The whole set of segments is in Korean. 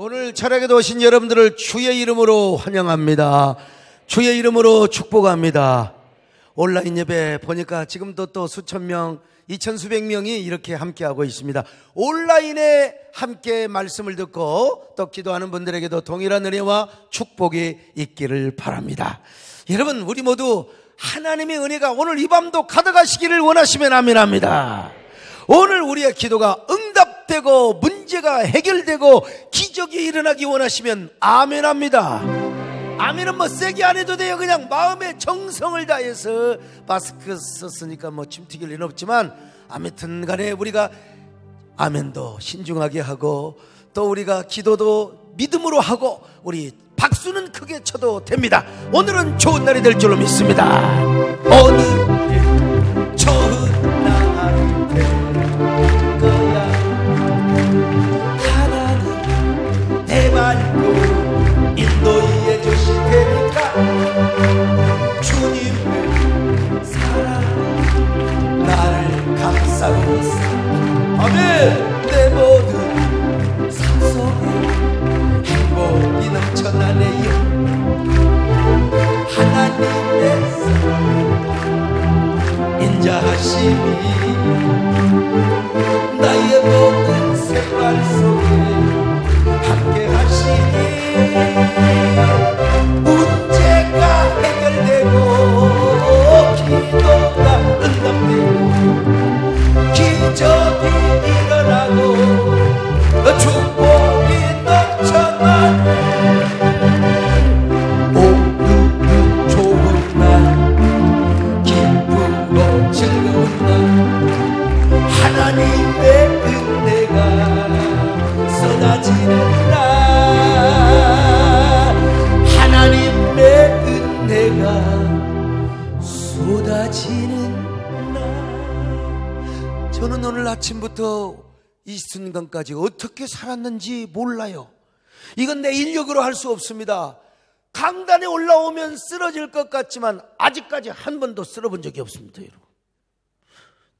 오늘 철학에도 오신 여러분들을 주의 이름으로 환영합니다. 주의 이름으로 축복합니다. 온라인 예배 보니까 지금도 또 수천 명, 수백 명이 이렇게 함께하고 있습니다. 온라인에 함께 말씀을 듣고 또 기도하는 분들에게도 동일한 은혜와 축복이 있기를 바랍니다. 여러분, 우리 모두 하나님의 은혜가 오늘 이 밤도 가득하시기를 원하시면 아멘합니다. 오늘 우리의 기도가 응답되고 문제가 해결되고 기적이 일어나기 원하시면 아멘합니다. 아멘은 뭐 세게 안 해도 돼요. 그냥 마음의 정성을 다해서. 마스크 썼으니까 뭐 침 튀길 일은 없지만 아무튼 간에 우리가 아멘도 신중하게 하고 또 우리가 기도도 믿음으로 하고 우리 박수는 크게 쳐도 됩니다. 오늘은 좋은 날이 될 줄로 믿습니다. 오늘은 좋은 날이 될 거야. 하나님 내 밟고 인도해 주실 테니까 주님의 사랑 나를 감싸고 있어. 아멘. 내 모든 삶 속에 행복이 넘쳐나네요. 하나님의 사랑 인자하심이 나의 모든 생활 속에 함께 하시니 문제가 해결되고 기도가 응답되고 기적이 일어나고 축복이 넘쳐나네. 오늘은 좋은 날 기쁘고 즐거운 날 하나님의 은혜가 쏟아지는 날 하나님의 은혜가 쏟아지는 날. 저는 오늘 아침부터 이 순간까지 어떻게 살았는지 몰라요. 이건 내 인력으로 할 수 없습니다. 강단에 올라오면 쓰러질 것 같지만 아직까지 한 번도 쓰러본 적이 없습니다. 여러분,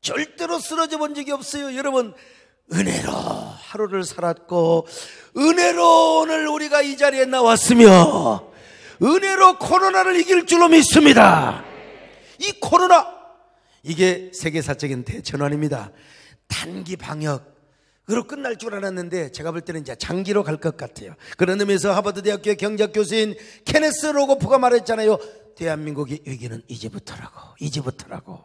절대로 쓰러져 본 적이 없어요. 여러분, 은혜로 하루를 살았고 은혜로 오늘 우리가 이 자리에 나왔으며 은혜로 코로나를 이길 줄로 믿습니다. 이 코로나, 이게 세계사적인 대전환입니다. 단기 방역으로 끝날 줄 알았는데 제가 볼 때는 이제 장기로 갈 것 같아요. 그런 의미에서 하버드 대학교의 경제학 교수인 케네스 로고프가 말했잖아요. 대한민국의 위기는 이제부터라고.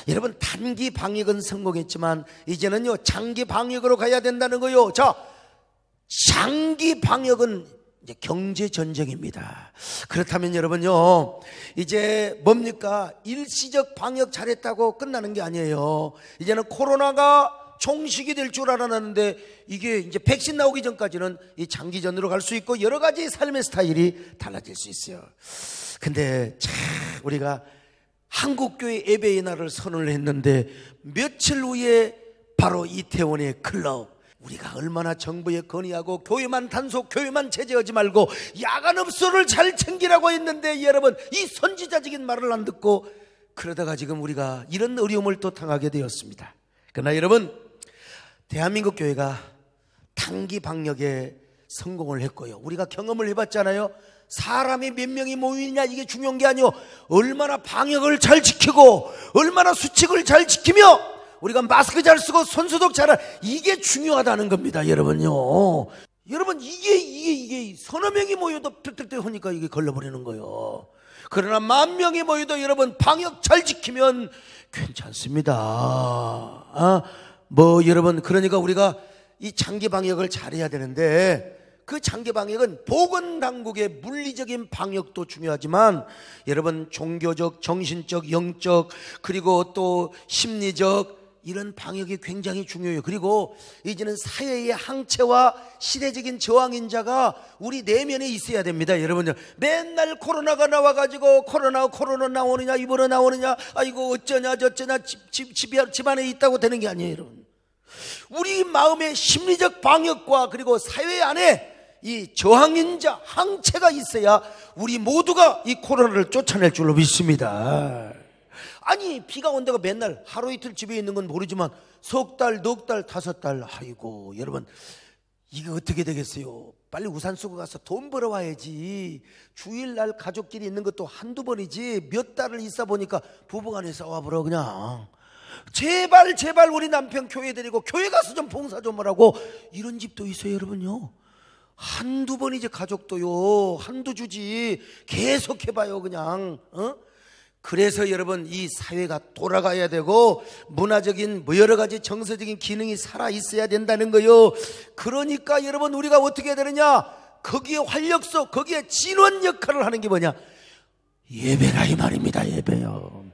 여러분, 단기 방역은 성공했지만 이제는요 장기 방역으로 가야 된다는 거요. 자, 장기 방역은 이제 경제 전쟁입니다. 그렇다면 여러분요, 이제 뭡니까? 일시적 방역 잘했다고 끝나는 게 아니에요. 이제는 코로나가 종식이 될 줄 알았는데 이게 이제 백신 나오기 전까지는 이 장기전으로 갈 수 있고 여러 가지 삶의 스타일이 달라질 수 있어요. 근데 참 우리가 한국교회 예배의 날을 선언을 했는데 며칠 후에 바로 이태원의 클럽, 우리가 얼마나 정부에 건의하고 교회만 단속, 교회만 제재하지 말고 야간업소를 잘 챙기라고 했는데 여러분, 이 선지자적인 말을 안 듣고 그러다가 지금 우리가 이런 어려움을 또 당하게 되었습니다. 그러나 여러분, 대한민국 교회가 단기 방역에 성공을 했고요, 우리가 경험을 해봤잖아요. 사람이 몇 명이 모이느냐 이게 중요한 게 아니요, 얼마나 방역을 잘 지키고 얼마나 수칙을 잘 지키며 우리가 마스크 잘 쓰고 손소독 잘하는, 이게 중요하다는 겁니다. 여러분요, 여러분, 이게 서너 명이 모여도 뚝뚝뚝 하니까 이게 걸려버리는 거예요. 그러나 10,000명이 모여도 여러분 방역 잘 지키면 괜찮습니다. 여러분, 그러니까 우리가 이 장기 방역을 잘해야 되는데 그 장기 방역은 보건당국의 물리적인 방역도 중요하지만 여러분, 종교적, 정신적, 영적, 그리고 또 심리적 이런 방역이 굉장히 중요해요. 그리고 이제는 사회의 항체와 시대적인 저항인자가 우리 내면에 있어야 됩니다. 여러분, 맨날 코로나가 나와가지고 코로나 나오느냐, 이번에 나오느냐, 아이고 어쩌냐 저쩌냐 집 안에 있다고 되는 게 아니에요. 여러분, 우리 마음의 심리적 방역과 그리고 사회 안에 이 저항인자, 항체가 있어야 우리 모두가 이 코로나를 쫓아낼 줄로 믿습니다. 아니, 비가 온다고 맨날 하루 이틀 집에 있는 건 모르지만 석 달, 넉 달, 5달, 아이고 여러분, 이게 어떻게 되겠어요? 빨리 우산 쓰고 가서 돈 벌어와야지. 주일날 가족끼리 있는 것도 한두 번이지 몇 달을 있어 보니까 부부간에 싸워버려 그냥. 제발 우리 남편 교회 데리고 교회 가서 좀 봉사 좀 하라고. 이런 집도 있어요 여러분요. 한두 번이지 가족도요. 한두 주지 계속 해봐요 그냥. 그래서 여러분 이 사회가 돌아가야 되고 문화적인 여러 가지 정서적인 기능이 살아 있어야 된다는 거요. 그러니까 여러분 우리가 어떻게 해야 되느냐? 거기에 활력소, 거기에 진원 역할을 하는 게 뭐냐? 예배라 이 말입니다. 예배요.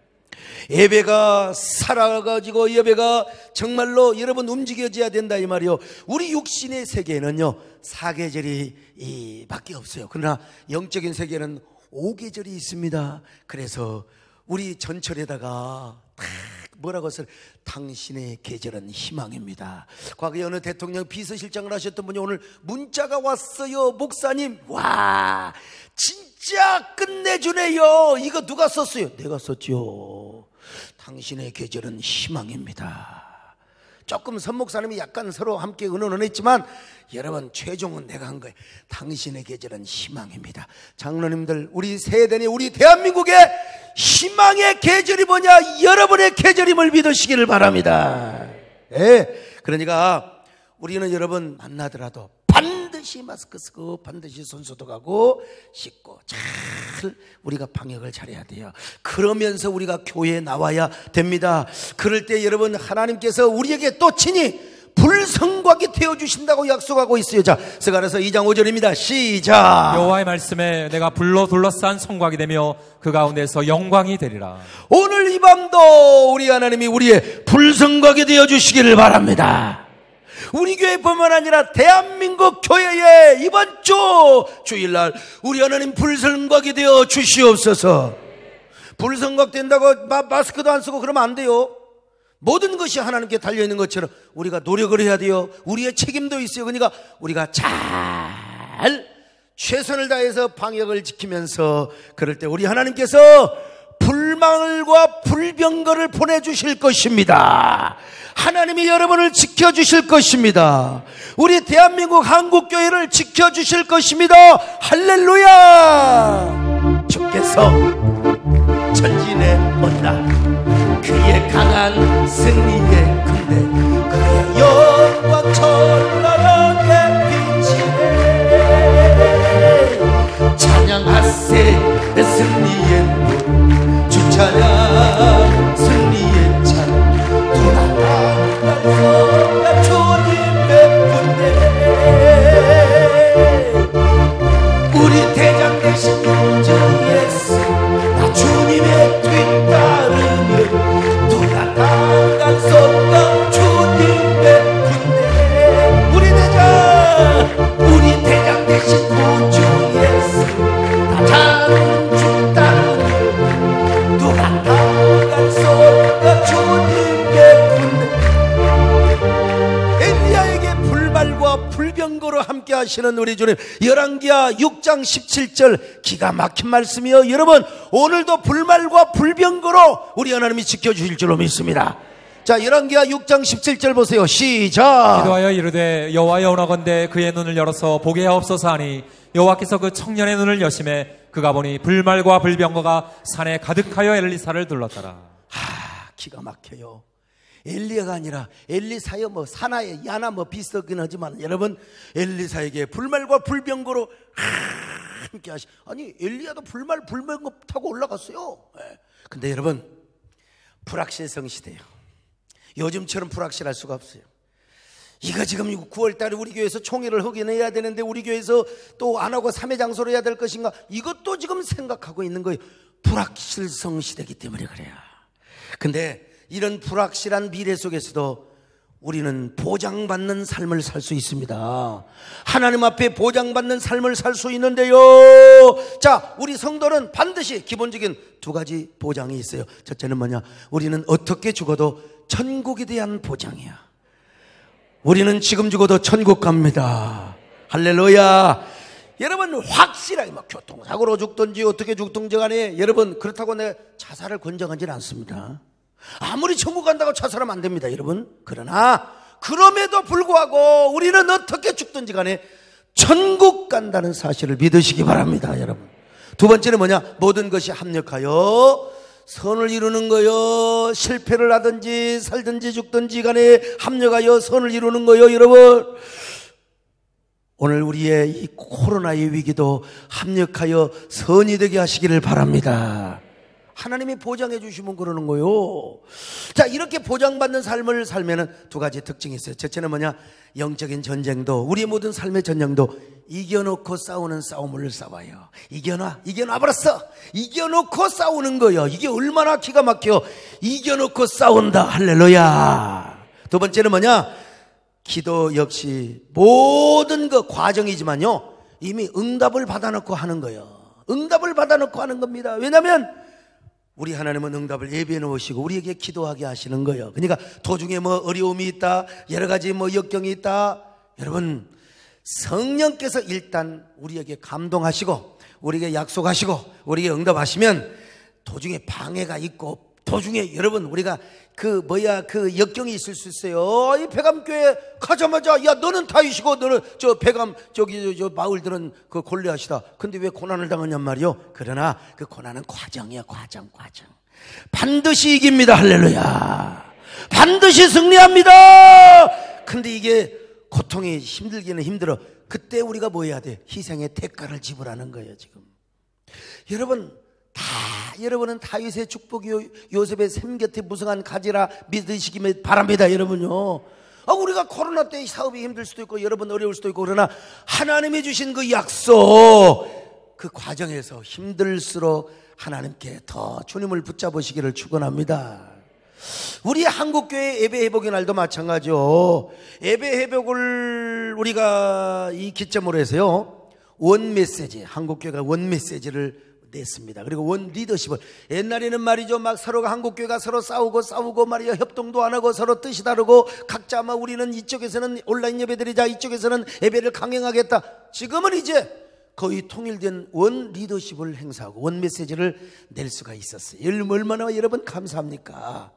예배가 살아가지고 예배가 정말로 여러분 움직여져야 된다 이 말이요. 우리 육신의 세계에는요 4계절이 밖에 없어요. 그러나 영적인 세계는 5계절이 있습니다. 그래서 우리 전철에다가 뭐라고 했어요? 당신의 계절은 희망입니다. 과거에 어느 대통령 비서실장을 하셨던 분이 오늘 문자가 왔어요. 목사님, 와 진짜 끝내주네요. 이거 누가 썼어요? 내가 썼죠. 당신의 계절은 희망입니다. 조금 선목사님이 약간 서로 함께 의논했지만 여러분 최종은 내가 한 거예요. 당신의 계절은 희망입니다. 장로님들, 우리 세대니 우리 대한민국의 희망의 계절이 뭐냐? 여러분의 계절임을 믿으시기를 바랍니다. 그러니까 우리는 여러분 만나더라도 반드시 마스크 쓰고 반드시 손 소독하고 씻고 잘 우리가 방역을 잘해야 돼요. 그러면서 우리가 교회에 나와야 됩니다. 그럴 때 여러분 하나님께서 우리에게 또 친히 불성곽이 되어주신다고 약속하고 있어요. 자, 스가랴서 2장 5절입니다. 시작. 여호와의 말씀에 내가 불로 둘러싼 성곽이 되며 그 가운데서 영광이 되리라. 오늘 이 밤도 우리 하나님이 우리의 불성곽이 되어주시기를 바랍니다. 우리 교회뿐만 아니라 대한민국 교회에 이번 주일날 우리 하나님 불성곽이 되어 주시옵소서. 불성곽 된다고 마스크도 안 쓰고 그러면 안 돼요. 모든 것이 하나님께 달려있는 것처럼 우리가 노력을 해야 돼요. 우리의 책임도 있어요. 그러니까 우리가 잘 최선을 다해서 방역을 지키면서 그럴 때 우리 하나님께서 불망을과 불병거를 보내주실 것입니다. 하나님이 여러분을 지켜주실 것입니다. 우리 대한민국 한국교회를 지켜주실 것입니다. 할렐루야. 주께서 천진에 온다. 그의 강한 승리의 군대, 그의 영광 찬란하게 비치네. 찬양하세 승리의 문, 주 찬양 승리의 찬. 두나라 주님의 군대, 우리 대장 되신 주 예수, 나 주님의 뒤따르며 누가 당한 손과 주님의 군대. 우리 대장 되신 구주 예수, 나 주 따르며 누가 당한 손과 주님의 군대. 엘리야에게 불말과 불병거로 함께 하시는 우리 주님, 열왕기하 6장 17절 기가 막힌 말씀이요. 여러분 오늘도 불말과 불병거로 우리 하나님이 지켜주실 줄로 믿습니다. 자, 열왕기하 6장 17절 보세요. 시작. 기도하여 이르되 여호와여 원하건대 그의 눈을 열어서 보게 하옵소서 하니 여호와께서 그 청년의 눈을 여심해 그가 보니 불말과 불병거가 산에 가득하여 엘리사를 둘렀더라. 기가 막혀요. 엘리야가 아니라 엘리사여, 사나에 야나 비슷하긴 하지만 여러분 엘리사에게 불말과 불병거로 함께 하시. 아니 엘리야도 불말 불병거 타고 올라갔어요. 근데 여러분 불확실성 시대예요. 요즘처럼 불확실할 수가 없어요. 이거 지금 9월달에 우리 교회에서 총회를 하긴 해야 되는데 우리 교회에서 또 안 하고 3회 장소로 해야 될 것인가, 이것도 지금 생각하고 있는 거예요. 불확실성 시대이기 때문에 그래요. 근데 이런 불확실한 미래 속에서도 우리는 보장받는 삶을 살 수 있습니다. 하나님 앞에 보장받는 삶을 살 수 있는데요. 자, 우리 성도는 반드시 기본적인 두 가지 보장이 있어요. 첫째는 뭐냐? 우리는 어떻게 죽어도 천국에 대한 보장이야. 우리는 지금 죽어도 천국 갑니다. 할렐루야. 여러분 확실하게 교통사고로 죽든지 어떻게 죽든지 간에 여러분 그렇다고 내 자살을 권장하지는 않습니다. 아무리 천국 간다고 자살하면 안 됩니다, 여러분. 그러나 그럼에도 불구하고 우리는 어떻게 죽든지 간에 천국 간다는 사실을 믿으시기 바랍니다, 여러분. 두 번째는 뭐냐? 모든 것이 합력하여 선을 이루는 거요. 실패를 하든지 살든지 죽든지 간에 합력하여 선을 이루는 거요. 여러분, 오늘 우리의 이 코로나의 위기도 합력하여 선이 되게 하시기를 바랍니다. 하나님이 보장해 주시면 그러는 거요. 자, 이렇게 보장받는 삶을 살면은 두 가지 특징이 있어요. 첫째는 뭐냐? 영적인 전쟁도, 우리의 모든 삶의 전쟁도 이겨놓고 싸우는 싸움을 싸워요. 이겨놔버렸어. 이겨놓고 싸우는 거요. 이게 얼마나 기가 막혀. 이겨놓고 싸운다. 할렐루야. 두 번째는 뭐냐? 기도 역시 모든 그 과정이지만요, 이미 응답을 받아놓고 하는 거예요. 응답을 받아놓고 하는 겁니다. 왜냐하면 우리 하나님은 응답을 예비해 놓으시고 우리에게 기도하게 하시는 거예요. 그러니까 도중에 뭐 어려움이 있다, 여러 가지 뭐 역경이 있다, 여러분, 성령께서 일단 우리에게 감동하시고 우리에게 약속하시고 우리에게 응답하시면 도중에 방해가 있고 도중에 여러분 우리가 그 역경이 있을 수 있어요. 이 백암교회 가자마자 야 너는 다윗이고 너는 저 백암 저기 저 마을들은 그 골리앗이다. 근데 왜 고난을 당하냔 말이요. 그러나 그 고난은 과정이야. 과정. 반드시 이깁니다. 할렐루야. 반드시 승리합니다. 근데 이게 고통이 힘들기는 힘들어. 그때 우리가 뭐 해야 돼? 희생의 대가를 지불하는 거예요. 지금 여러분, 여러분은 다윗의 축복이 요셉의 샘 곁에 무성한 가지라 믿으시기 바랍니다. 여러분요, 우리가 코로나 때 사업이 힘들 수도 있고 여러분 어려울 수도 있고, 그러나 하나님이 주신 그 약속, 그 과정에서 힘들수록 하나님께 더 주님을 붙잡으시기를 축원합니다. 우리 한국교회 예배회복의 날도 마찬가지죠. 예배회복을 우리가 이 기점으로 해서요, 원메시지, 한국교회가 원메시지를 냈습니다. 그리고 원 리더십을, 옛날에는 말이죠, 막 서로가 한국교회가 서로 싸우고 말이야, 협동도 안 하고 서로 뜻이 다르고 각자 막 우리는 이쪽에서는 온라인 예배드리자, 이쪽에서는 예배를 강행하겠다. 지금은 이제 거의 통일된 원 리더십을 행사하고 원 메시지를 낼 수가 있었어요. 얼마나 여러분 감사합니까?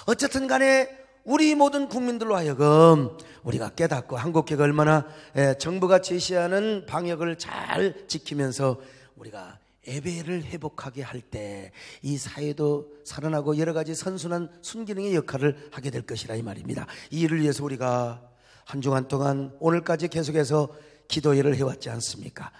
어쨌든 간에 우리 모든 국민들로 하여금 우리가 깨닫고 한국교회가 얼마나 정부가 제시하는 방역을 잘 지키면서 우리가 예배를 회복하게 할 때 이 사회도 살아나고 여러 가지 선순환 순기능의 역할을 하게 될 것이라 이 말입니다. 이 일을 위해서 우리가 한 주간 동안 오늘까지 계속해서 기도회를 해왔지 않습니까?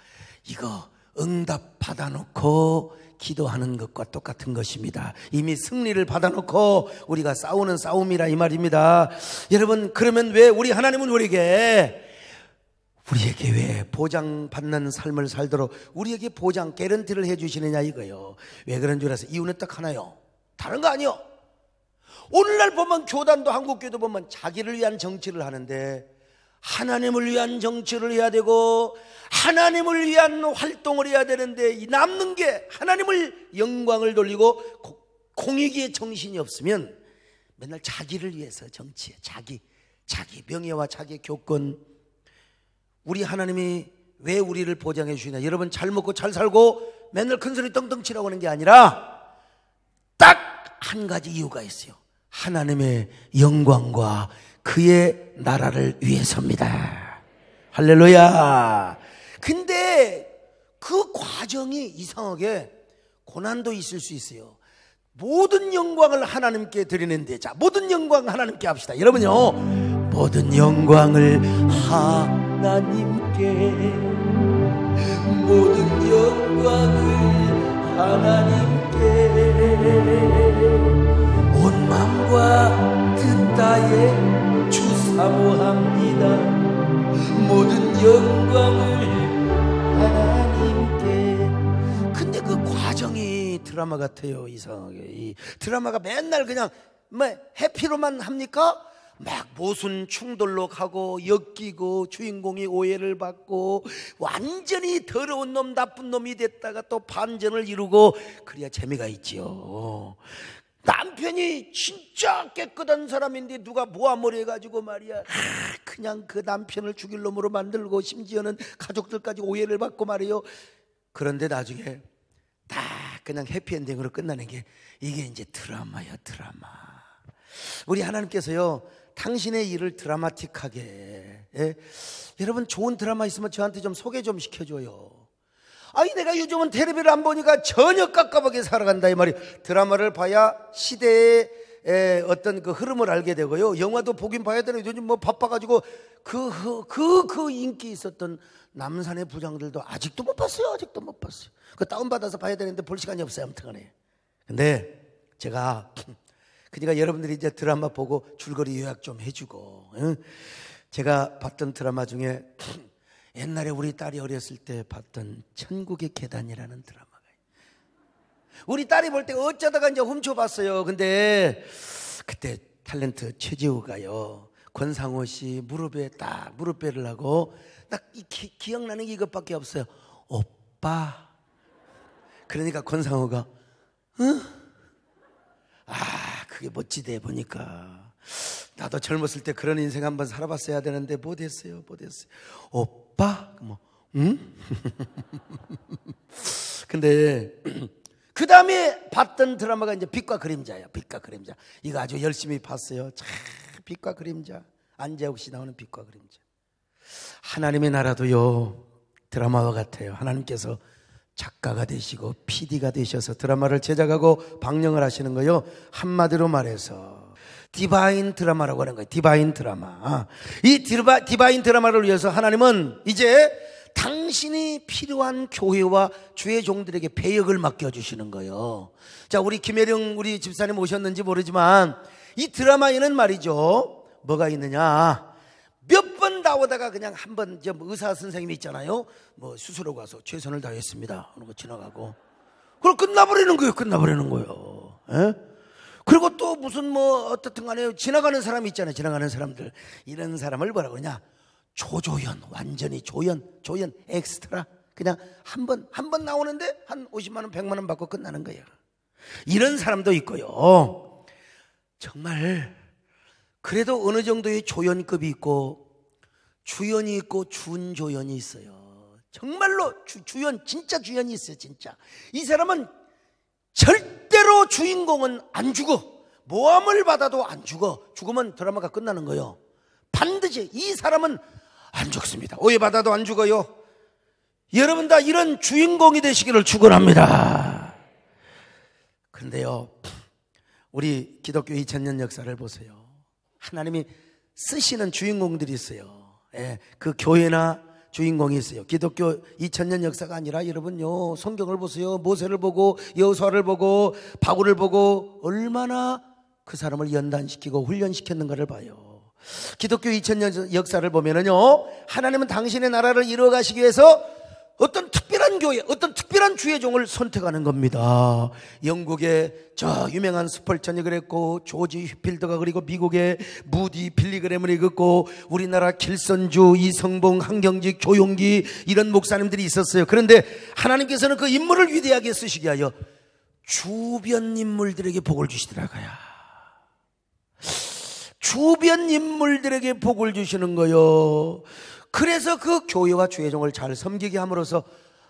이거 응답 받아놓고 기도하는 것과 똑같은 것입니다. 이미 승리를 받아놓고 우리가 싸우는 싸움이라 이 말입니다. 여러분, 그러면 왜 우리 하나님은 우리에게 왜 보장받는 삶을 살도록 우리에게 보장, 개런티를 해주시느냐 이거요. 왜 그런 줄 아세요? 이유는 딱 하나요. 다른 거 아니요. 오늘날 보면 교단도 한국교회도 보면 자기를 위한 정치를 하는데 하나님을 위한 정치를 해야 되고 하나님을 위한 활동을 해야 되는데 이 남는 게 하나님을 영광을 돌리고 공익의 정신이 없으면 맨날 자기를 위해서 정치해. 자기 명예와 자기 교권. 우리 하나님이 왜 우리를 보장해 주시냐? 여러분, 잘 먹고 잘 살고 맨날 큰소리 떵떵 치라고 하는 게 아니라 딱 한 가지 이유가 있어요. 하나님의 영광과 그의 나라를 위해서입니다. 할렐루야. 근데 그 과정이 이상하게 고난도 있을 수 있어요. 모든 영광을 하나님께 드리는데, 자, 모든 영광 하나님께 합시다. 여러분요, 모든 영광을 하나님께, 모든 영광을 하나님께, 온 마음과 뜻 다해 주 사모합니다. 모든 영광을 하나님께. 근데 그 과정이 드라마 같아요. 이상하게 이 드라마가 맨날 그냥 해피로만 합니까? 막 모순 충돌로 가고 엮이고 주인공이 오해를 받고 완전히 더러운 놈 나쁜 놈이 됐다가 또 반전을 이루고, 그래야 재미가 있지요. 남편이 진짜 깨끗한 사람인데 누가 모함을 해가지고 말이야, 그냥 그 남편을 죽일 놈으로 만들고 심지어는 가족들까지 오해를 받고 말이요. 그런데 나중에 다 그냥 해피엔딩으로 끝나는 게 이게 이제 드라마야, 드라마. 우리 하나님께서요, 당신의 일을 드라마틱하게. 예? 여러분 좋은 드라마 있으면 저한테 좀 소개 좀 시켜줘요. 아니 내가 요즘은 텔레비를 안 보니까 전혀 깝깝하게 살아간다 이 말이. 드라마를 봐야 시대의 어떤 그 흐름을 알게 되고요. 영화도 보긴 봐야 되는데 요즘 뭐 바빠가지고 그 인기 있었던 남산의 부장들도 아직도 못 봤어요. 아직도 못 봤어요. 그 다운받아서 봐야 되는데 볼 시간이 없어요. 아무튼간에. 근데 제가 그러니까 여러분들이 이제 드라마 보고 줄거리 요약 좀 해주고, 응? 제가 봤던 드라마 중에 옛날에 우리 딸이 어렸을 때 봤던 천국의 계단이라는 드라마가 우리 딸이 볼 때 어쩌다가 이제 훔쳐봤어요. 근데 그때 탤런트 최재우가요 권상우 씨 무릎에 딱 무릎배를 하고 딱 기억나는 게 이것밖에 없어요. 오빠. 그러니까 권상우가 응? 그게 멋지대 보니까. 나도 젊었을 때 그런 인생 한번 살아봤어야 되는데 못했어요. 오빠? 뭐 응? 근데 그 다음에 봤던 드라마가 이제 빛과 그림자예요. 빛과 그림자. 이거 아주 열심히 봤어요. 참 빛과 그림자. 안재욱 씨 나오는 빛과 그림자. 하나님의 나라도요 드라마와 같아요. 하나님께서 작가가 되시고 PD가 되셔서 드라마를 제작하고 방영을 하시는 거요. 한마디로 말해서 디바인 드라마라고 하는 거예요. 디바인 드라마. 이 디바인 드라마를 위해서 하나님은 이제 당신이 필요한 교회와 주의 종들에게 배역을 맡겨주시는 거예요. 자, 우리 김혜령 우리 집사님 오셨는지 모르지만 이 드라마에는 말이죠 뭐가 있느냐, 몇 번 나오다가 그냥 한 번 의사 선생님이 있잖아요. 뭐 수술하고 가서 최선을 다했습니다 하는 거 지나가고 그럼 끝나버리는 거예요. 에? 그리고 또 무슨 뭐 어떻든 간에 지나가는 사람이 있잖아요. 지나가는 사람들. 이런 사람을 뭐라고 그러냐, 조조연. 완전히 조연 엑스트라. 그냥 한 번 나오는데 한 50만 원 100만 원 받고 끝나는 거예요. 이런 사람도 있고요. 정말 그래도 어느 정도의 조연급이 있고 주연이 있고 준조연이 있어요. 정말로 주연, 진짜 주연이 있어요. 진짜 이 사람은 절대로 주인공은 안 죽어. 모함을 받아도 안 죽어. 죽으면 드라마가 끝나는 거예요. 반드시 이 사람은 안 죽습니다. 오해받아도 안 죽어요. 여러분 다 이런 주인공이 되시기를 축원합니다. 그런데요 우리 기독교 2000년 역사를 보세요. 하나님이 쓰시는 주인공들이 있어요. 예, 그 교회나 주인공이 있어요. 기독교 2000년 역사가 아니라 여러분요 성경을 보세요. 모세를 보고 여호수아를 보고 바울을 보고 얼마나 그 사람을 연단시키고 훈련시켰는가를 봐요. 기독교 2000년 역사를 보면은요 하나님은 당신의 나라를 이루어가시기 위해서 어떤 특별한 교회, 어떤 특별한 주의 종을 선택하는 겁니다. 영국의 저 유명한 스펄전이 그랬고, 조지 휘필드가 그리고 미국의 무디 빌리그램을 읽었고, 우리나라 길선주, 이성봉, 한경직, 조용기 이런 목사님들이 있었어요. 그런데 하나님께서는 그 인물을 위대하게 쓰시게 하여 주변 인물들에게 복을 주시더라고요. 주변 인물들에게 복을 주시는 거요. 그래서 그 교회와 주의 종을 잘 섬기게 함으로써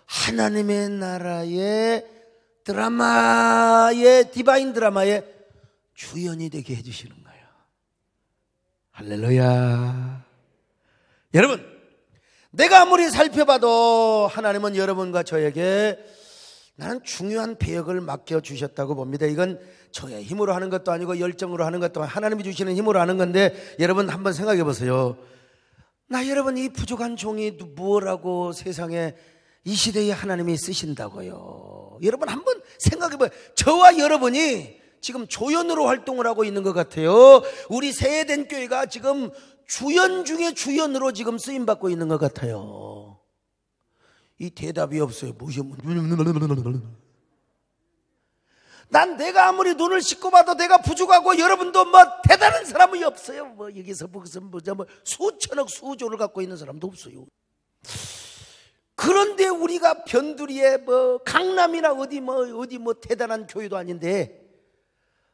하나님의 나라의 드라마의 디바인 드라마의 주연이 되게 해주시는 거예요. 할렐루야. 여러분, 내가 아무리 살펴봐도 하나님은 여러분과 저에게 나는 중요한 배역을 맡겨주셨다고 봅니다. 이건 저의 힘으로 하는 것도 아니고 열정으로 하는 것도 아니고 하나님이 주시는 힘으로 하는 건데, 여러분 한번 생각해 보세요. 나 여러분 이 부족한 종이 무엇라고 세상에 이 시대에 하나님이 쓰신다고요. 여러분 한번 생각해봐요. 저와 여러분이 지금 조연으로 활동을 하고 있는 것 같아요. 우리 세해된 교회가 지금 주연 중에 주연으로 지금 쓰임받고 있는 것 같아요. 이 대답이 없어요. 난 내가 아무리 눈을 씻고 봐도 내가 부족하고 여러분도 뭐 대단한 사람이 없어요. 뭐 여기서 무슨 뭐 수천억 수조를 갖고 있는 사람도 없어요. 그런데 우리가 변두리에 뭐 강남이나 어디 뭐 대단한 교회도 아닌데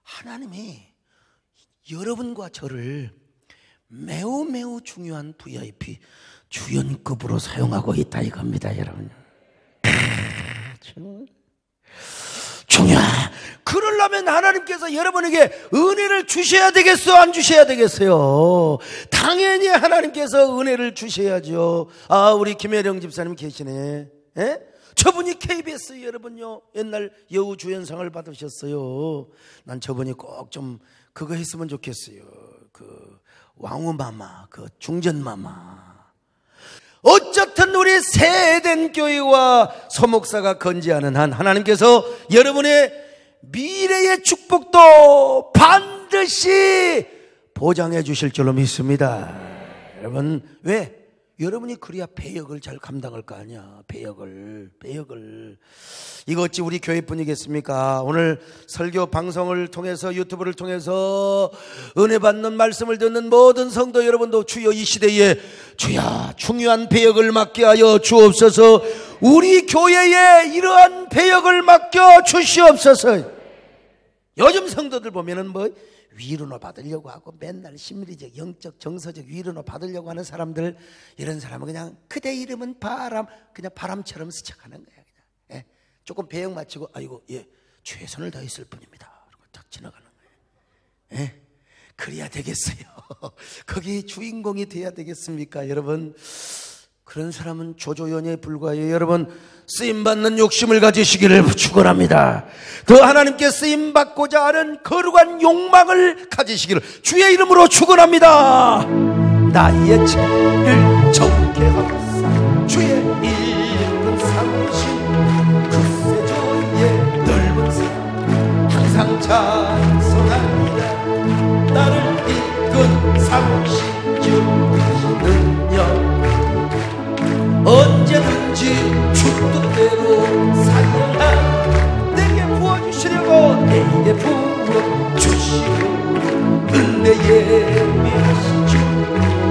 하나님이 여러분과 저를 매우 중요한 VIP 주연급으로 사용하고 있다 이겁니다, 여러분. 중요한. 그를 그러려면 하나님께서 여러분에게 은혜를 주셔야 되겠어, 안 주셔야 되겠어요? 당연히 하나님께서 은혜를 주셔야죠. 아, 우리 김혜령 집사님 계시네. 예? 저분이 KBS 여러분요 옛날 여우 주연상을 받으셨어요. 난 저분이 꼭 좀 그거 했으면 좋겠어요. 그 왕우마마, 그 중전마마. 어쨌든 우리 세된 교회와 서목사가 건재하는 한 하나님께서 여러분의 미래의 축복도 반드시 보장해 주실 줄로 믿습니다. 여러분, 왜? 여러분이 그래야 배역을 잘 감당할 거 아니야. 배역을. 이거 어찌 우리 교회뿐이겠습니까? 오늘 설교 방송을 통해서, 유튜브를 통해서 은혜 받는 말씀을 듣는 모든 성도 여러분도 주여 이 시대에 주야 중요한 배역을 맡게 하여 주옵소서. 우리 교회에 이러한 배역을 맡겨 주시옵소서. 요즘 성도들 보면은 뭐 위로나 받으려고 하고 맨날 심리적, 영적, 정서적 위로나 받으려고 하는 사람들, 이런 사람은 그냥 그대 이름은 바람, 그냥 바람처럼 스쳐가는 거야. 그냥. 예. 조금 배역 마치고 아이고 예 최선을 다했을 뿐입니다. 그리고 딱 지나가는 거예요. 예. 그래야 되겠어요. 거기 주인공이 돼야 되겠습니까, 여러분? 그런 사람은 조조연에 불과해요. 여러분, 쓰임받는 욕심을 가지시기를 축원합니다. 더 하나님께 쓰임받고자 하는 거룩한 욕망을 가지시기를 주의 이름으로 축원합니다. 나의 죄를 정케 하소서. 주의 일꾼 삼으신 구세주의 넓은 산 항상 찬송합니다. 나를 일꾼 삼으신 주 능력 언제든지 주 뜻대로 사랑하 내게 부어주시려고 내게 부어주시오. 은혜에 미하신 주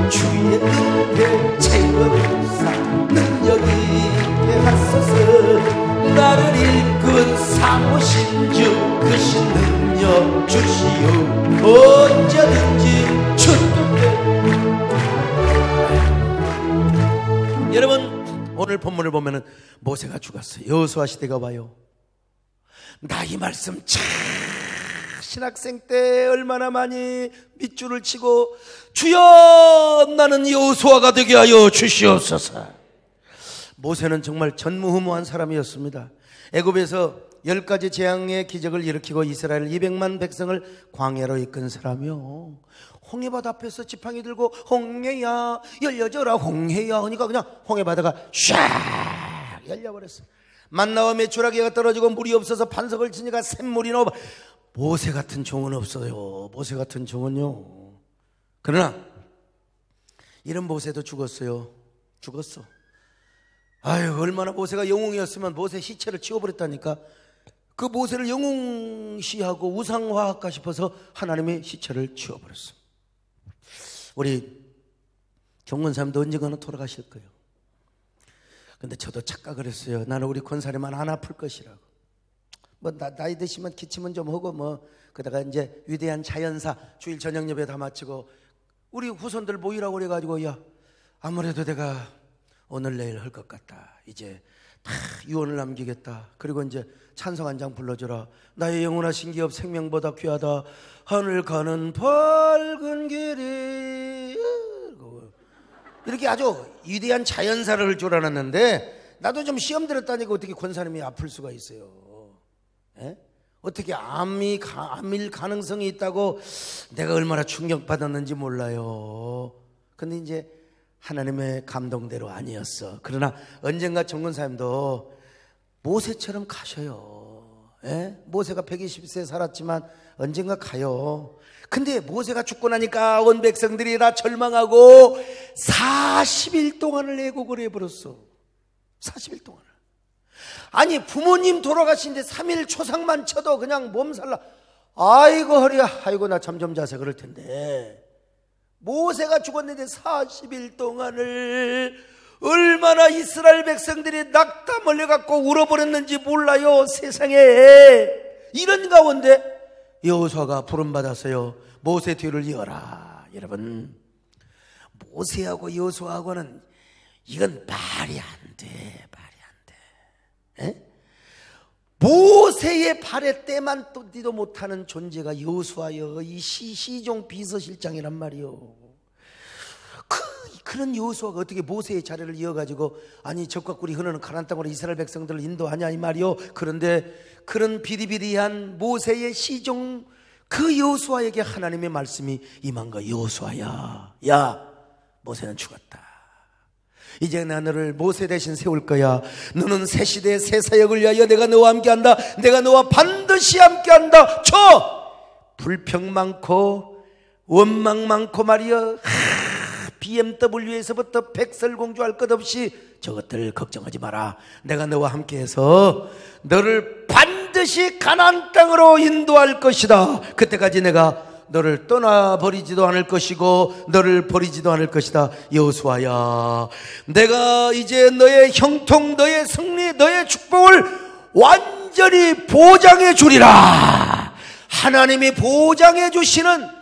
주의 은혜 채워주사 능력이 있게 하소서. 나를 일꾼 삼으신 주 크신 능력 주시오. 언제든지 주 뜻대로. 여러분, 오늘 본문을 보면은 모세가 죽었어요. 여호수아 시대가 와요. 나 이 말씀 참 신학생 때 얼마나 많이 밑줄을 치고 주여 나는 여호수아가 되게 하여 주시옵소서. 모세는 정말 전무후무한 사람이었습니다. 애굽에서 10가지 재앙의 기적을 일으키고 이스라엘 200만 백성을 광야로 이끈 사람이요. 홍해바다 앞에서 지팡이 들고 홍해야 열려져라 홍해야 하니까 그냥 홍해바다가 샥 열려버렸어. 만나와 메추라기가 떨어지고 물이 없어서 반석을 치니까 샘물이 나와. 모세 같은 종은 없어요. 모세 같은 종은요. 그러나 이런 모세도 죽었어요. 죽었어. 아유, 얼마나 모세가 영웅이었으면 모세 시체를 치워버렸다니까. 그 모세를 영웅시하고 우상화할까 싶어서 하나님의 시체를 치워버렸어. 우리 경건사님도 언젠가는 돌아가실 거예요. 근데 저도 착각을 했어요. 나는 우리 권사님만 안 아플 것이라고. 뭐 나이 드시면 기침은 좀 하고 뭐 그러다가 이제 위대한 자연사 주일 저녁 예배 다 마치고 우리 후손들 모이라고 그래가지고 야 아무래도 내가 오늘 내일 할 것 같다. 이제 다 유언을 남기겠다. 그리고 이제 찬송 한 장 불러줘라. 나의 영원하신 기업 생명보다 귀하다. 하늘 가는 밝은 길이 이렇게 아주 위대한 자연사를 할 줄 알았는데 나도 좀 시험 들었다니까 어떻게 권사님이 아플 수가 있어요. 에? 어떻게 암일 가능성이 있다고 내가 얼마나 충격받았는지 몰라요. 근데 이제 하나님의 감동대로 아니었어. 그러나 언젠가 정권사님도 모세처럼 가셔요. 에? 모세가 120세 살았지만 언젠가 가요. 근데 모세가 죽고 나니까 온 백성들이 다 절망하고 40일 동안을 애곡을 해버렸어. 40일 동안을. 아니 부모님 돌아가신데 3일 초상만 쳐도 그냥 몸살나. 아이고 허리야. 아이고 나 잠 좀 자세 그럴 텐데 모세가 죽었는데 40일 동안을 얼마나 이스라엘 백성들이 낙담 올려갖고 울어버렸는지 몰라요. 세상에. 이런 가운데 여호수아가 부름받았어요. 모세 뒤를 이어라. 여러분 모세하고 여호수아하고는 이건 말이 안 돼. 에? 모세의 발에 때만 뜯지도 못하는 존재가 여호수아여, 이 시종 비서실장이란 말이요. 그런 여호수아가 어떻게 모세의 자리를 이어가지고 아니 적과 꿀이 흐르는 가나안 땅으로 이스라엘 백성들을 인도하냐 이 말이요. 그런데 그런 비리비리한 모세의 시종 그 여호수아에게 하나님의 말씀이 임한 거. 여호수아야, 야, 모세는 죽었다. 이제 나 너를 모세 대신 세울 거야. 너는 새 시대의 새 사역을 위하여 내가 너와 함께한다. 내가 너와 반드시 함께한다. 불평 많고 원망 많고 말이야. BMW에서부터 백설공주 할 것 없이 저것들 걱정하지 마라. 내가 너와 함께해서 너를 반드시 가나안 땅으로 인도할 것이다. 그때까지 내가 너를 떠나버리지도 않을 것이고 너를 버리지도 않을 것이다. 여호수아야, 내가 이제 너의 형통, 너의 승리, 너의 축복을 완전히 보장해 주리라. 하나님이 보장해 주시는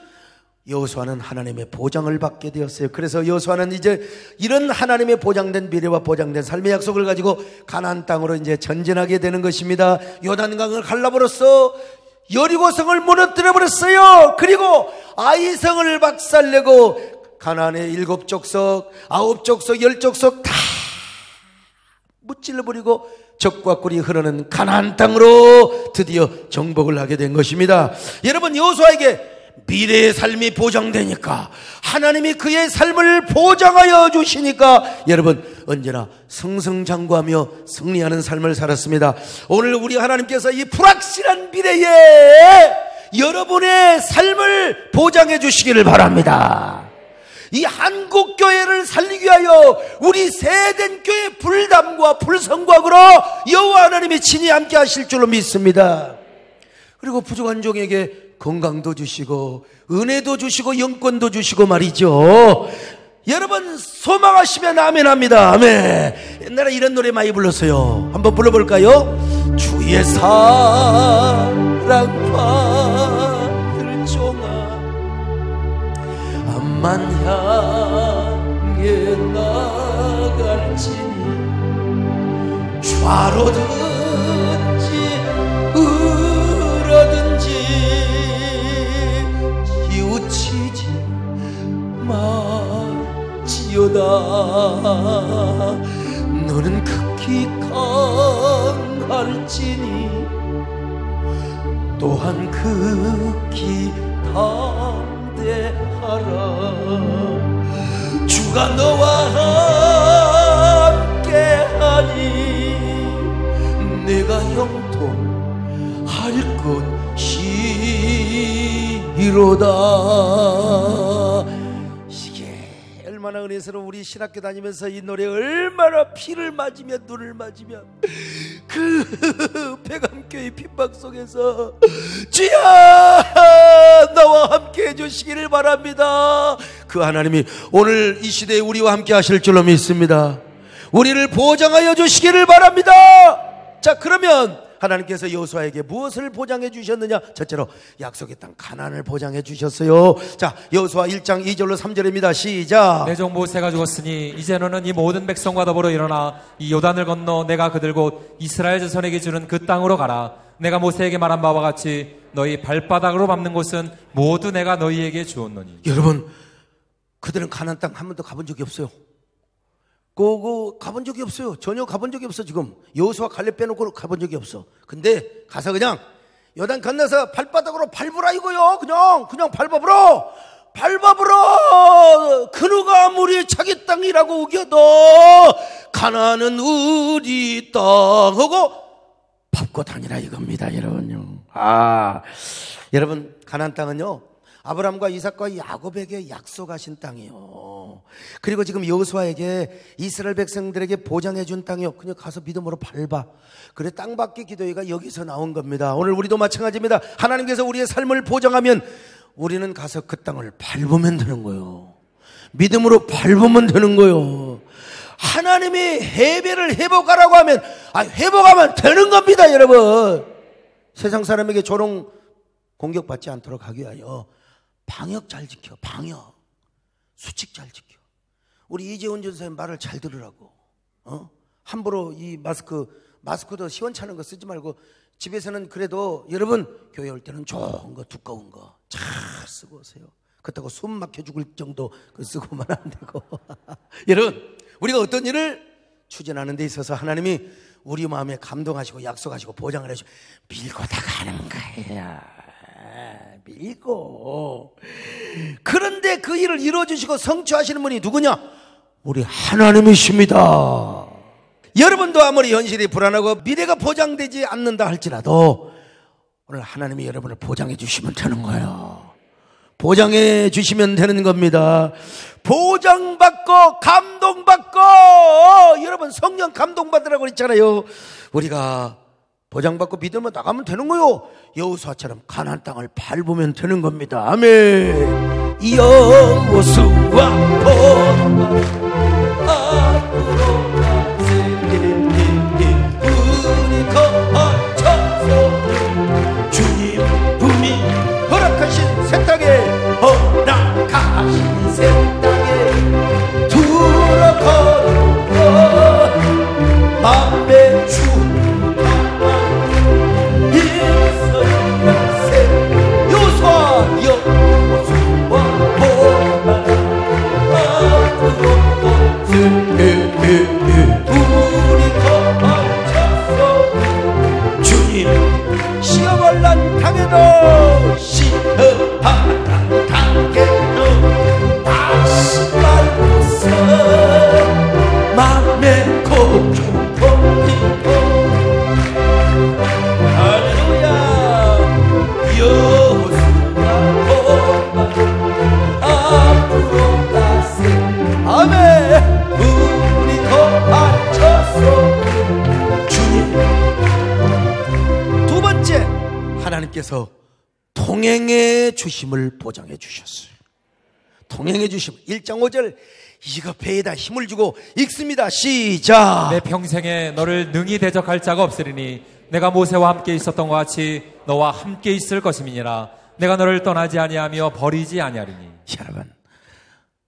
여호수아는 하나님의 보장을 받게 되었어요. 그래서 여호수아는 이제 이런 하나님의 보장된 미래와 보장된 삶의 약속을 가지고 가나안 땅으로 이제 전진하게 되는 것입니다. 요단강을 갈라버렸어. 여리고성을 무너뜨려 버렸어요. 그리고 아이성을 박살내고 가나안의 7족속, 9족속, 10족속 다 무찔러 버리고 적과 꿀이 흐르는 가나안 땅으로 드디어 정복을 하게 된 것입니다. 여러분, 여호수아에게 미래의 삶이 보장되니까, 하나님이 그의 삶을 보장하여 주시니까 여러분 언제나 승승장구하며 승리하는 삶을 살았습니다. 오늘 우리 하나님께서 이 불확실한 미래에 여러분의 삶을 보장해 주시기를 바랍니다. 이 한국교회를 살리기 위하여 우리 세된 교회 불담과 불성곽으로 여호와 하나님이 친히 함께 하실 줄로 믿습니다. 그리고 부족한 종에게 건강도 주시고 은혜도 주시고 영권도 주시고 말이죠. 여러분 소망하시면 아멘합니다. 아멘. 옛날에 이런 노래 많이 불렀어요. 한번 불러볼까요? 주의 사랑 받을 종아 암만 향해 나갈지니 좌로든지 으로든지 치지 마지어다. 너는 극히 강할지니 또한 극히 담대하라. 주가 너와 함께하니 내가 형통할 것이로다. 이게 얼마나 은혜스러운, 우리 신학교 다니면서 이 노래 얼마나 피를 맞으며 눈을 맞으며 그 백암교회 핍박 속에서 주야 나와 함께 해주시기를 바랍니다. 그 하나님이 오늘 이 시대에 우리와 함께 하실 줄로 믿습니다. 우리를 보장하여 주시기를 바랍니다. 자, 그러면 하나님께서 여호수아에게 무엇을 보장해 주셨느냐? 첫째로 약속의 땅 가나안을 보장해 주셨어요. 자, 여호수아 1장 2절로 3절입니다. 시작. 내 종 모세가 죽었으니 이제 너는 이 모든 백성과 더불어 일어나 이 요단을 건너 내가 그들 곧 이스라엘 자손에게 주는 그 땅으로 가라. 내가 모세에게 말한 바와 같이 너희 발바닥으로 밟는 곳은 모두 내가 너희에게 주었노니. 여러분, 그들은 가나안 땅 한 번도 가본 적이 없어요. 가본 적이 없어요. 전혀 가본 적이 없어. 지금 여호수아 갈렙 빼놓고 가본 적이 없어. 근데 가서 그냥 요단 건너서 발바닥으로 밟으라 이거요. 그냥 밟아보라. 그 누가 아무리 자기 땅이라고 우겨도 가나안은 우리 땅 하고 밟고 다니라 이겁니다, 여러분요. 여러분, 가나안 땅은요 아브라함과 이삭과 야곱에게 약속하신 땅이요. 그리고 지금 여호수아에게 이스라엘 백성들에게 보장해 준 땅이요. 그냥 가서 믿음으로 밟아. 그래, 땅받기 기도회가 여기서 나온 겁니다. 오늘 우리도 마찬가지입니다. 하나님께서 우리의 삶을 보장하면 우리는 가서 그 땅을 밟으면 되는 거예요. 믿음으로 밟으면 되는 거예요. 하나님이 해배를 회복하라고 하면 회복하면 되는 겁니다, 여러분. 세상 사람에게 조롱 공격받지 않도록 하기 위하여 방역 잘 지켜. 방역 수칙 잘 지켜. 우리 이재훈 전사님 말을 잘 들으라고. 함부로 이 마스크 마스크도 시원찮은 거 쓰지 말고 집에서는 그래도 여러분 교회 올 때는 좋은 거 두꺼운 거 잘 쓰고 오세요. 그렇다고 숨 막혀 죽을 정도 그 쓰고만 안 되고 여러분 우리가 어떤 일을 추진하는 데 있어서 하나님이 우리 마음에 감동하시고 약속하시고 보장을 해주시고 밀고 나가는 거예요. 밀고. 그런데 그 일을 이루어주시고 성취하시는 분이 누구냐? 우리 하나님이십니다. 여러분도 아무리 현실이 불안하고 미래가 보장되지 않는다 할지라도 오늘 하나님이 여러분을 보장해 주시면 되는 거예요. 보장해 주시면 되는 겁니다. 보장받고 감동받고 여러분 성령 감동받으라고 그랬잖아요. 우리가 보장받고 믿으면 나가면 되는 거요. 여호수아처럼 가나안 땅을 밟으면 되는 겁니다. 아멘. 여호수아 우리 거쳐서 주님 분이 허락하신 새 땅에 허락하신 새 땅에 들어가고 맘에 주님 시험을 난 당해도 시험을 난 당해도 다시 말고서 맘에 고통 버리고 할렐루야 여호수아 앞으로 가세 아멘. 우리 거쳐서 주님. 두 번째 하나님께서 동행해 주심을 보장해 주셨어요. 동행해 주심 1장 5절 이거 배에다 힘을 주고 읽습니다. 시작. 내 평생에 너를 능히 대적할 자가 없으리니 내가 모세와 함께 있었던 것 같이 너와 함께 있을 것임이니라. 내가 너를 떠나지 아니하며 버리지 아니하리니. 여러분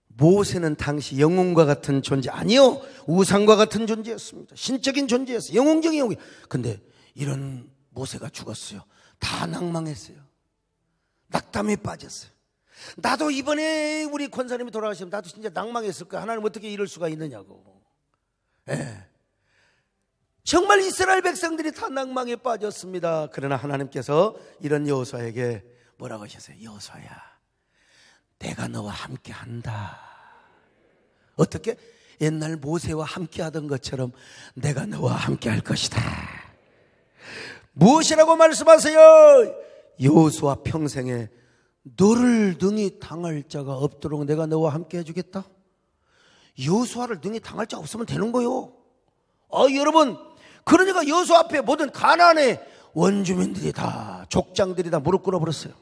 모세는 당시 영웅과 같은 존재 아니요 우상과 같은 존재였습니다. 신적인 존재였어요. 영웅적인 영웅. 근데 이런 모세가 죽었어요. 다 낭망했어요. 낙담에 빠졌어요. 나도 이번에 우리 권사님이 돌아가시면 나도 진짜 낭망했을 거야. 하나님 어떻게 이럴 수가 있느냐고. 예. 정말 이스라엘 백성들이 다 낭망에 빠졌습니다. 그러나 하나님께서 이런 여호수아에게 뭐라고 하셨어요? 여호수아야 내가 너와 함께 한다. 어떻게? 옛날 모세와 함께 하던 것처럼 내가 너와 함께 할 것이다. 무엇이라고 말씀하세요? 여호수아 평생에 너를 능히 당할 자가 없도록 내가 너와 함께 해주겠다. 여호수아를 능히 당할 자 없으면 되는 거요. 여러분 그러니까 여호수아 앞에 모든 가나안의 원주민들이 다 족장들이 다 무릎 꿇어버렸어요.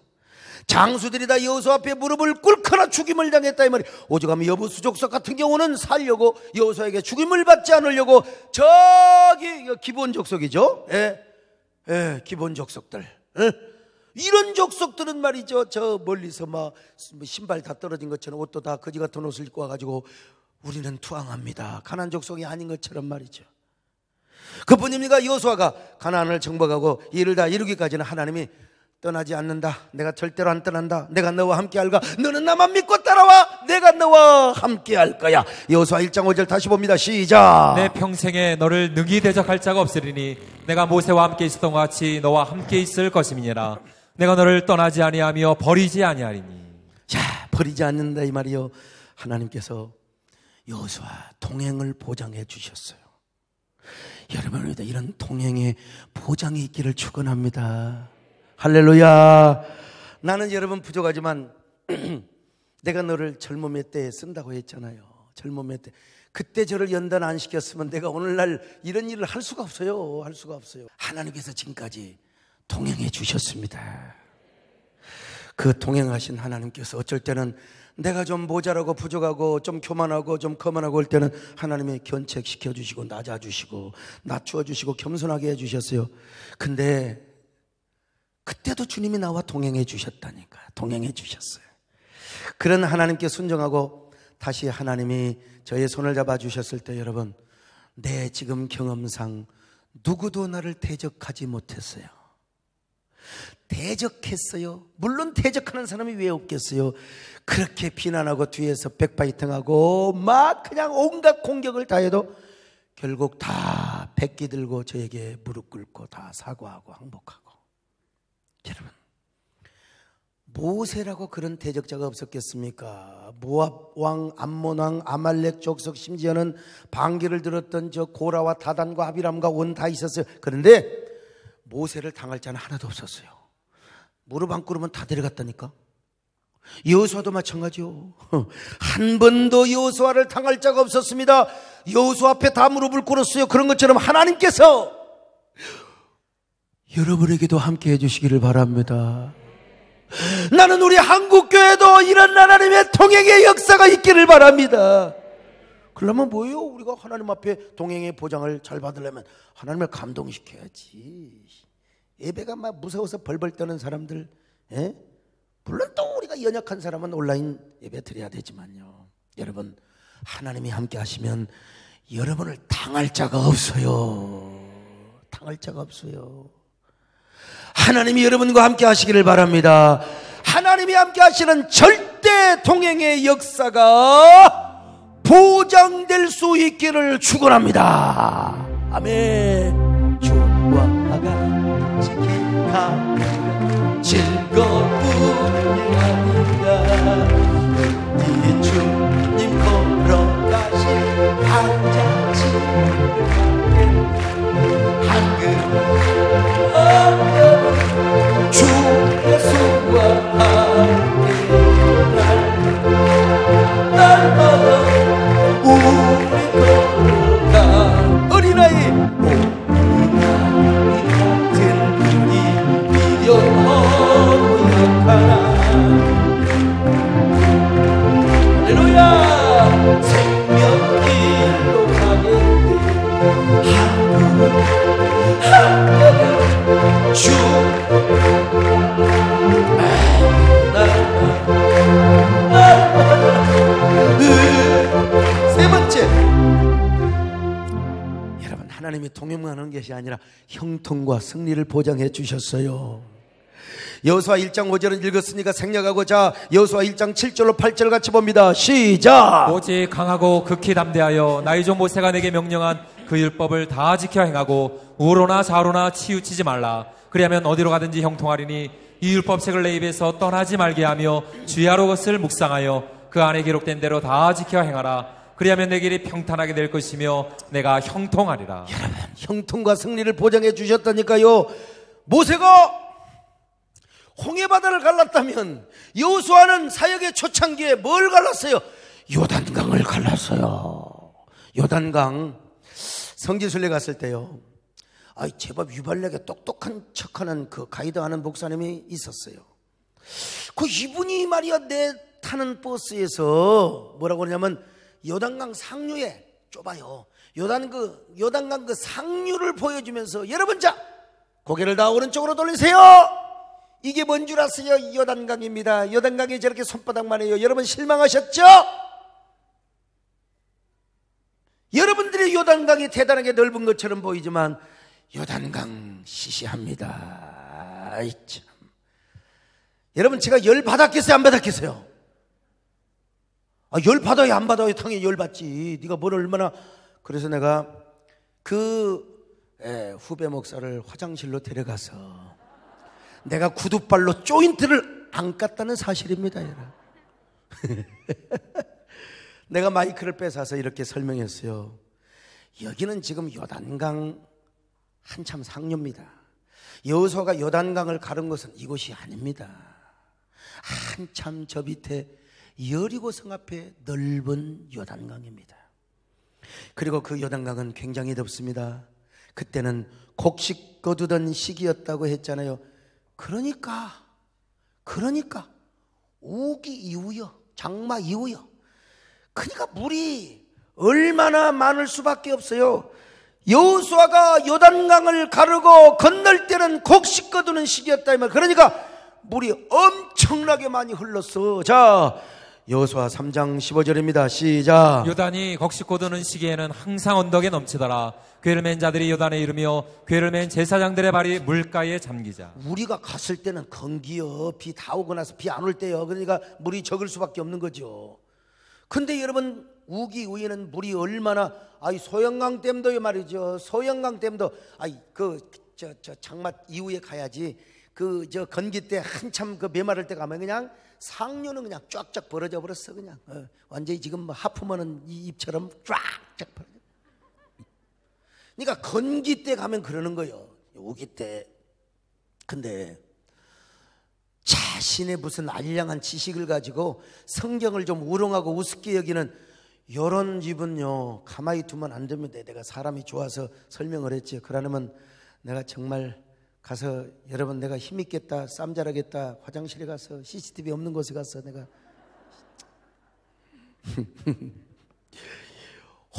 장수들이 다 여호수아 앞에 무릎을 꿇거나 죽임을 당했다 이 말이에요. 오죽하면 여부수 족속 같은 경우는 살려고 여호수아에게 죽임을 받지 않으려고 저기 기본 족속이죠. 기본 족속들. 이런 족속들은 말이죠. 저 멀리서 막 신발 다 떨어진 것처럼 옷도 다 거지 같은 옷을 입고 와가지고 우리는 투항합니다. 가나안 족속이 아닌 것처럼 말이죠. 그뿐입니까? 여호수아가 가나안을 정복하고 이를 다 이루기까지는 하나님이 떠나지 않는다. 내가 절대로 안 떠난다. 내가 너와 함께 할까? 너는 나만 믿고 따라와. 내가 너와 함께 할 거야. 여호수아 1장 5절 다시 봅니다. 시작. 내 평생에 너를 능히 대적할 자가 없으리니 내가 모세와 함께 있었던 것 같이 너와 함께 있을 것임이니라. 내가 너를 떠나지 아니하며 버리지 아니하리니. 자, 버리지 않는다 이 말이요. 하나님께서 여호수아 동행을 보장해 주셨어요. 여러분을 위해 이런 동행의 보장이 있기를 축원합니다. 할렐루야. 나는 여러분 부족하지만 내가 너를 젊음의 때에 쓴다고 했잖아요. 젊음의 때. 그때 저를 연단 안 시켰으면 내가 오늘날 이런 일을 할 수가 없어요. 할 수가 없어요. 하나님께서 지금까지 동행해 주셨습니다. 그 동행하신 하나님께서 어쩔 때는 내가 좀 모자라고 부족하고 좀 교만하고 좀 거만하고 할 때는 하나님이 견책시켜 주시고 낮아주시고 낮추어 주시고 겸손하게 해주셨어요. 근데 그때도 주님이 나와 동행해 주셨다니까. 동행해 주셨어요. 그런 하나님께 순종하고 다시 하나님이 저의 손을 잡아 주셨을 때 여러분 내 지금 경험상 누구도 나를 대적하지 못했어요. 대적했어요. 물론 대적하는 사람이 왜 없겠어요. 그렇게 비난하고 뒤에서 백파이팅하고 막 그냥 온갖 공격을 다 해도 결국 다 백기 들고 저에게 무릎 꿇고 다 사과하고 항복하고. 여러분, 모세라고 그런 대적자가 없었겠습니까? 모압 왕, 암몬 왕, 아말렉 족속, 심지어는 반기를 들었던 저 고라와 다단과 아비람과 온 다 있었어요. 그런데 모세를 당할 자는 하나도 없었어요. 무릎 안 꿇으면 다 데려갔다니까. 여호수아도 마찬가지요. 한 번도 여호수아를 당할 자가 없었습니다. 여호수아 앞에 다 무릎을 꿇었어요. 그런 것처럼 하나님께서 여러분에게도 함께 해주시기를 바랍니다. 나는 우리 한국교회도 이런 하나님의 동행의 역사가 있기를 바랍니다. 그러면 뭐예요? 우리가 하나님 앞에 동행의 보장을 잘 받으려면 하나님을 감동시켜야지. 예배가 막 무서워서 벌벌 떠는 사람들, 물론 또 우리가 연약한 사람은 온라인 예배 드려야 되지만요. 여러분, 하나님이 함께 하시면 여러분을 당할 자가 없어요. 당할 자가 없어요. 하나님이 여러분과 함께 하시기를 바랍니다. 하나님이 함께 하시는 절대 동행의 역사가 보장될 수 있기를 축원합니다. 아멘. 주와 같이 기하며 즐거운 여행합니다. 이 주님 걸어가신 한자치 한글 주 예수와 함께 날마다 우리 걸어가 어린아이 같은 분이 미련하고 역하나 할렐루야 생명길로 가겠네 한국은 주 세 번째, 여러분, 하나님이 동행하는 것이 아니라 형통과 승리를 보장해 주셨어요. 여호수아 1장 5절을 읽었으니까 생략하고 자 여호수아 1장 7절로 8절 같이 봅니다. 시작. 오직 강하고 극히 담대하여 나의 종 모세가 내게 명령한 그 율법을 다 지켜 행하고 우로나 좌로나 치우치지 말라. 그리하면 어디로 가든지 형통하리니 이 율법책을 내 입에서 떠나지 말게 하며 주야로 것을 묵상하여 그 안에 기록된 대로 다 지켜 행하라. 그리하면 내 길이 평탄하게 될 것이며 내가 형통하리라. 여러분, 형통과 승리를 보장해 주셨다니까요. 모세가 홍해바다를 갈랐다면 여호수아는 사역의 초창기에 뭘 갈랐어요? 요단강을 갈랐어요. 요단강. 성지순례 갔을 때요, 제법 유발나게 똑똑한 척하는 그 가이드하는 목사님이 있었어요. 그 이분이 말이야 내 타는 버스에서 뭐라고 그러냐면 요단강 상류에 좁아요. 요단강 그 상류를 보여주면서 여러분 자 고개를 다 오른쪽으로 돌리세요. 이게 뭔 줄 아세요? 요단강입니다. 요단강이 저렇게 손바닥만 해요. 여러분 실망하셨죠? 여러분들이 요단강이 대단하게 넓은 것처럼 보이지만 요단강 시시합니다. 아이 참. 여러분 제가 열 받았겠어요? 안 받았겠어요? 열 받아요? 안 받아요? 당연히 열 받지. 네가 뭘 얼마나. 그래서 내가 후배 목사를 화장실로 데려가서 내가 구두발로 조인트를 안 깠다는 사실입니다. 내가 마이크를 뺏어서 이렇게 설명했어요. 여기는 지금 요단강 한참 상류입니다. 여호수아가 요단강을 가른 것은 이곳이 아닙니다. 한참 저 밑에 여리고성 앞에 넓은 요단강입니다. 그리고 그 요단강은 굉장히 덥습니다. 그때는 곡식 거두던 시기였다고 했잖아요. 그러니까 우기 이후요, 장마 이후요. 그러니까 물이 얼마나 많을 수밖에 없어요. 여호수아가 요단강을 가르고 건널 때는 곡식 거두는 시기였다 이 말. 그러니까 물이 엄청나게 많이 흘렀어. 자, 여호수아 3장 15절입니다. 시작. 요단이 곡식 도는 시기에는 항상 언덕에 넘치더라. 궤를 맨 자들이 요단에 이르며 궤를 맨 제사장들의 발이 물가에 잠기자. 우리가 갔을 때는 건기요. 비 다 오고 나서 비 안 올 때요. 그러니까 물이 적을 수밖에 없는 거죠. 근데 여러분 우기우에는 물이 얼마나 소영강 댐도요 말이죠. 소영강 댐도 장맛 이후에 가야지. 건기 때 한참 메마를 때 가면 그냥 상류는 그냥 쫙쫙 벌어져 버렸어. 그냥 완전히 지금 하품하는 이 입처럼 쫙쫙 벌어져. 그러니까 건기 때 가면 그러는 거예요. 우기 때. 근데 자신의 무슨 알량한 지식을 가지고 성경을 좀 우롱하고 우습게 여기는 이런 집은요 가만히 두면 안 됩니다. 내가 사람이 좋아서 설명을 했지. 그러려면 내가 정말 가서 여러분 내가 힘있겠다, 쌈 잘하겠다, 화장실에 가서 CCTV 없는 곳에 가서 내가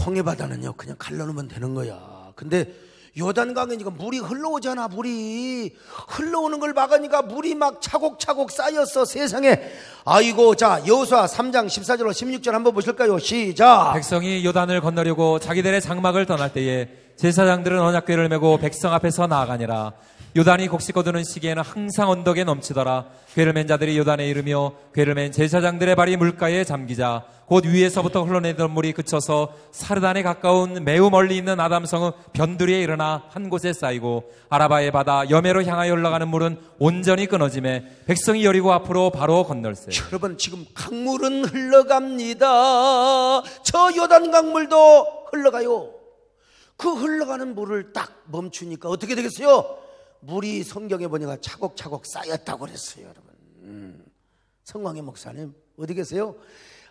홍해바다는요 그냥 갈라놓으면 되는 거야. 근데 요단강이니까 물이 흘러오잖아. 물이 흘러오는 걸 막으니까 물이 막 차곡차곡 쌓였어. 세상에. 아이고. 자 여호수아 3장 14절로 16절 한번 보실까요? 시작. 백성이 요단을 건너려고 자기들의 장막을 떠날 때에 제사장들은 언약궤를 메고 백성 앞에서 나아가니라. 요단이 곡식 거두는 시기에는 항상 언덕에 넘치더라. 궤를 맨 자들이 요단에 이르며 궤를 맨 제사장들의 발이 물가에 잠기자. 곧 위에서부터 흘러내던 물이 그쳐서 사르단에 가까운 매우 멀리 있는 아담성의 변두리에 일어나 한 곳에 쌓이고 아라바의 바다 여매로 향하여 흘러가는 물은 온전히 끊어지매 백성이 여리고 앞으로 바로 건널세. 여러분 지금 강물은 흘러갑니다. 저 요단 강물도 흘러가요. 그 흘러가는 물을 딱 멈추니까 어떻게 되겠어요? 물이 성경에 보니까 차곡차곡 쌓였다고 그랬어요. 여러분 성광의 목사님 어디 계세요?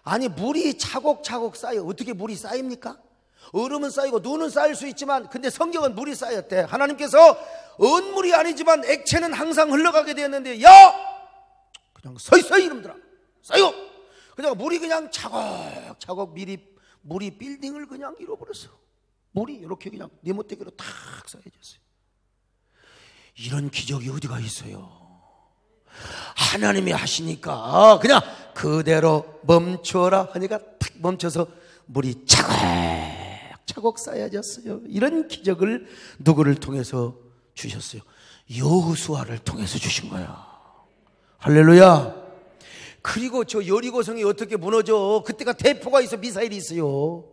아니 물이 차곡차곡 쌓여. 어떻게 물이 쌓입니까? 얼음은 쌓이고 눈은 쌓일 수 있지만 근데 성경은 물이 쌓였대. 하나님께서 언물이 아니지만 액체는 항상 흘러가게 되었는데 야 그냥 서있어 이놈들아 쌓여. 그냥 물이 그냥 차곡차곡 물이 빌딩을 그냥 잃어버렸어. 물이 이렇게 그냥 네모떼기로 탁 쌓여졌어요. 이런 기적이 어디가 있어요? 하나님이 하시니까 그냥 그대로 멈춰라 하니까 탁 멈춰서 물이 차곡차곡 쌓여졌어요. 이런 기적을 누구를 통해서 주셨어요? 여호수아를 통해서 주신 거야. 할렐루야. 그리고 저 여리고성이 어떻게 무너져? 그때가 대포가 있어, 미사일이 있어요.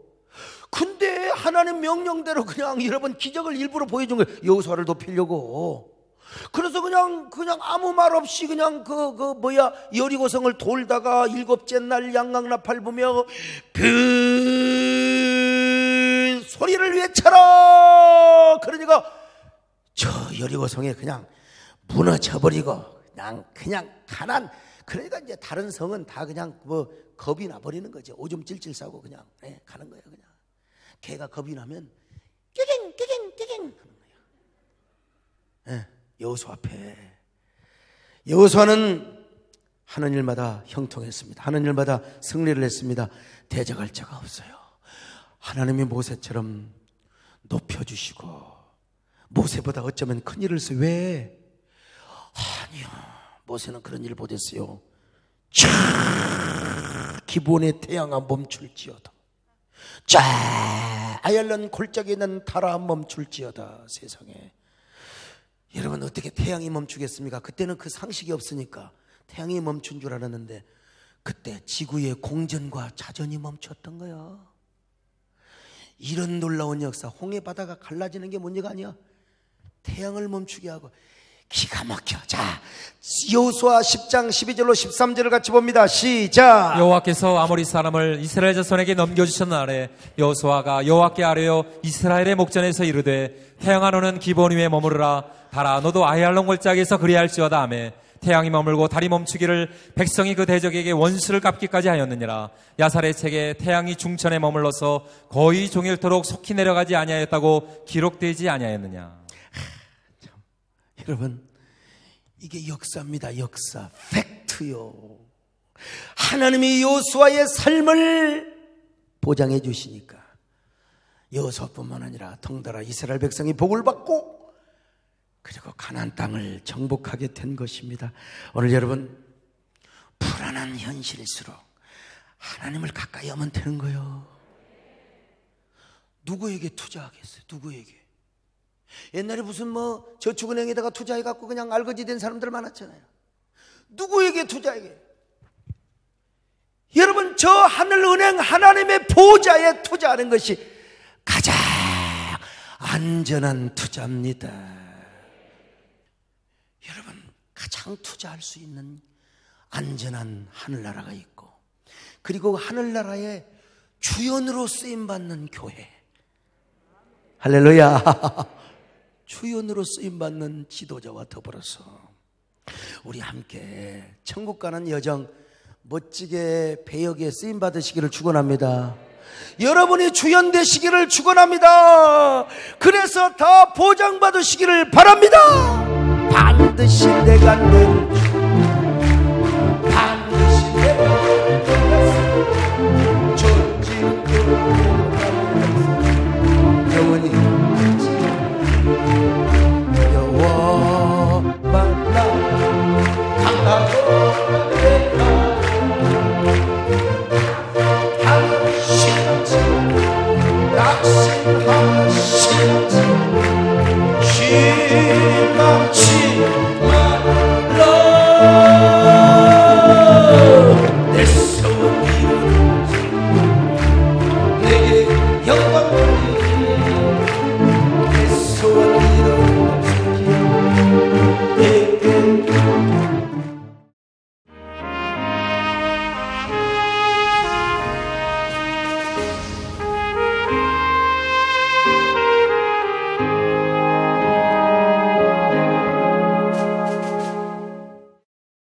근데 하나님 명령대로 그냥 여러분 기적을 일부러 보여준 거예요. 여호수아를 높이려고. 그래서 그냥 아무 말 없이 그냥 여리고성을 돌다가 일곱째 날 양강나팔 부며 소리를 외쳐라. 그러니까 저 여리고성에 그냥 무너져버리고 그냥 가난. 그러니까 이제 다른 성은 다 그냥 겁이 나버리는 거죠. 오줌 찔찔 싸고 그냥 가는 거예요. 그냥 개가 겁이 나면 끼깅 하는 거예요. 여호수아 앞에 여호수아는 하는 일마다 형통했습니다. 하는 일마다 승리를 했습니다. 대적할 자가 없어요. 하나님이 모세처럼 높여주시고 모세보다 어쩌면 큰 일을 했어요. 왜? 아니요, 모세는 그런 일을 못했어요. 쫙 기본의 태양아 멈출지어다. 쫙 아얄란 골짜기에 있는 달아 멈출지어다. 세상에. 여러분 어떻게 태양이 멈추겠습니까? 그때는 그 상식이 없으니까 태양이 멈춘 줄 알았는데 그때 지구의 공전과 자전이 멈췄던 거야. 이런 놀라운 역사. 홍해바다가 갈라지는 게 문제가 아니야. 태양을 멈추게 하고 기가 막혀. 자, 여호수아 10장 12절로 13절을 같이 봅니다. 시작. 여호와께서 아모리 사람을 이스라엘 자손에게 넘겨주신 날에 여호수아가 여호와께 아뢰어 이스라엘의 목전에서 이르되 태양아 너는 기본 위에 머무르라. 달아 너도 아얄론 골짜기에서 그리할지어다 하며 태양이 머물고 달이 멈추기를 백성이 그 대적에게 원수를 갚기까지 하였느니라. 야살의 책에 태양이 중천에 머물러서 거의 종일토록 속히 내려가지 아니하였다고 기록되지 아니하였느냐. 여러분 이게 역사입니다. 역사. 팩트요. 하나님이 여호수아의 삶을 보장해 주시니까 여호수아뿐만 아니라 덩달아 이스라엘 백성이 복을 받고 그리고 가나안 땅을 정복하게 된 것입니다. 오늘 여러분 불안한 현실일수록 하나님을 가까이 하면 되는 거예요. 누구에게 투자하겠어요? 누구에게? 옛날에 무슨 저축은행에다가 투자해갖고 그냥 알거지 된 사람들 많았잖아요. 누구에게 투자하게? 여러분, 저 하늘은행 하나님의 보좌에 투자하는 것이 가장 안전한 투자입니다. 여러분, 가장 투자할 수 있는 안전한 하늘나라가 있고, 그리고 하늘나라의 주연으로 쓰임받는 교회, 할렐루야, 주연으로 쓰임받는 지도자와 더불어서 우리 함께 천국 가는 여정 멋지게 배역에 쓰임받으시기를 축원합니다. 여러분이 주연 되시기를 축원합니다. 그래서 다 보장받으시기를 바랍니다. 반드시 내가 늘 반드시 내가 존재하고 영원히 여호와만 나 강하고 내가 하시지 낙심하시지